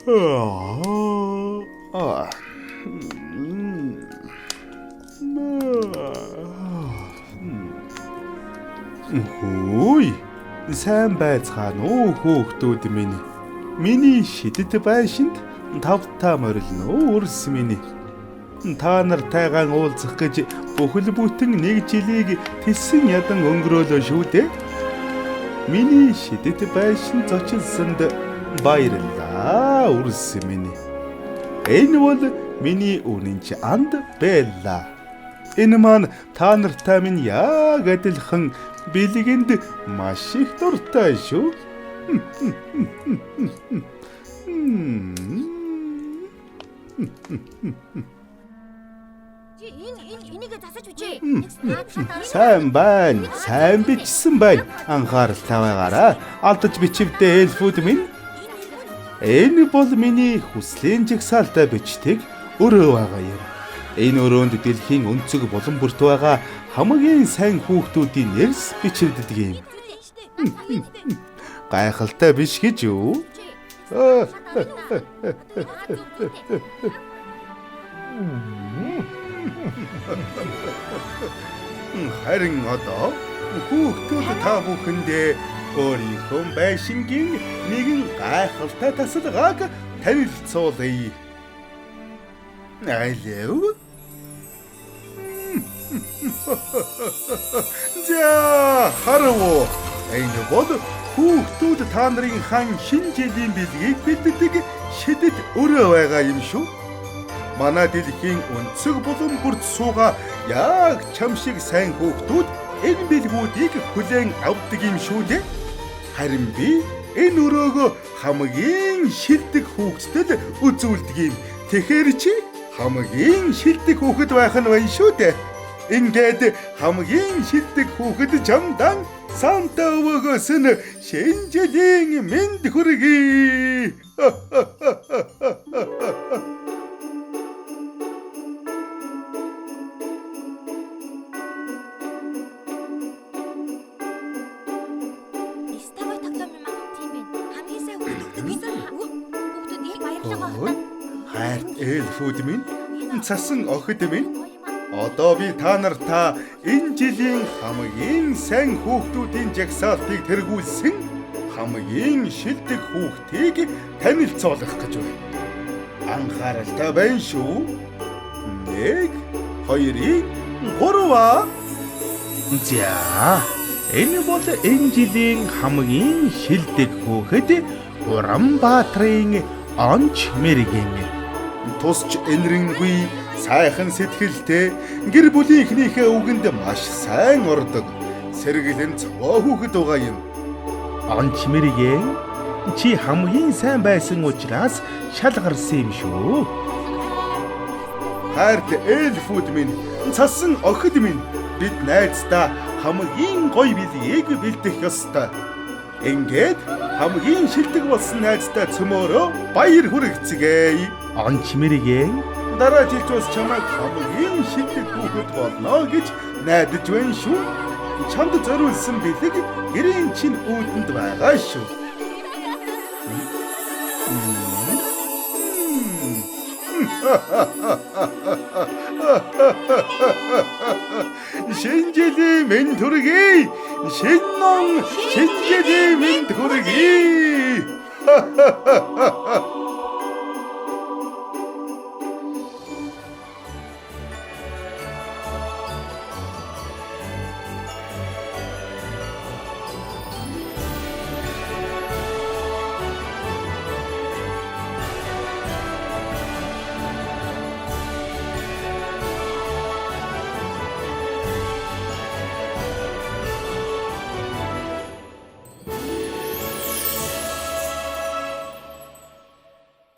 Ah. Хөөе. Сайн байцгаана уу хөөхтүүд минь. Миний шидэт байшинд тавтаа морилно үрс минь. Та нартайгаан уулзах гэж бүхэл бүтэн нэг жилийг тэсэн ядан өнгөрөөлөө шүү дээ. Миний шидэт байшин зочилсонд баярлалаа үрс минь. Энэ бол миний үнэнч анд Белла. Энэ маань та нартай минь яг адилхан бэлгэнд маш их дуртай шүү. Энийг засаж үчээ. Сайн байна. Сайн бичсэн байна. Анхаарал тавиагаарай. Алдаж бичвдээ эльфүүд минь. Энэ бол миний хүслийн жагсаалтай бичдэг өрөө байгаа юм. Энэ өрөөнд дэлхийн өнцөг болон бүрт байгаа хамгийн сайн хүүхдүүдийн нэрс бичигддэг юм. Гайхалтай биш гэж юу? Харин одоо хүүхдүүд та бүхэндээ өөрийнхөө байшингийн нэгэн гайхалтай тасалгааг танилцуулъя. Айлэв? За харав. Энэ бол хүүхдүүд та нарын хан шинэ жилийн бэлгийг бэлддэг шидэт өрөө байгаа юм шүү. Манай дэлхийн өнцөг болон бүрд суугаа яг чам шиг сайн хүүхдүүд энэ бэлгүүдийг хүлээн авдаг юм шүү дээ. Харин би энэ өрөөгөө хамгийн шилдэг хүүхдэд үзүүлдэг юм. Тэгэхээр чи хамгийн шилдэг хүүхэд байх нь байна шүү дээ. Ингээд хамгийн шилдэг хүүхэд чамдан Санта өвгөөс нь шинэ жилийн мэнд хүргэе. Хайрт эльфүүд минь, цасан охид минь. Одоо би та нартаа энэ жилийн хамгийн сайн хүүхдүүдийн жагсаалтыг тэргүүлсэн хамгийн шилдэг хүүхдийг танилцуулах гэж байна. Анхааралтай байна шүү. 1, 2, 3. За, энэ бол энэ жилийн хамгийн шилдэг хүүхэд Урамбаатрын Онч Мэргэн. Тусч энэрэнгүй сайхан сэтгэлтэй гэр бүлийнхнийхээ үгэнд маш сайн ордог сэргэлэн цаваа хүүхэд байгаа юм. Онч Мэргэн, чи хамгийн сайн байсан учраас шал гарсан юм шүү. Хайрт эльфүүд минь, цасан охид минь, бид найздаа хамгийн гоё бэлгийг бэлдэх ёстой. Ингээд хамгийн шилдэг болсон найздаа цөмөөрөө баяр хүргэцгээе. Онч Мэргэн, дараа жилч бас чамайг хамгийн шилдэг хүүхэд болно гэж найдаж байна шүү. Чамд зориулсан бэлэг гэрийн чинь үүдэнд байгаа шүү. Шинжили мэнд хүргэе. Шинэн ном шинжили мэнд хүргэе.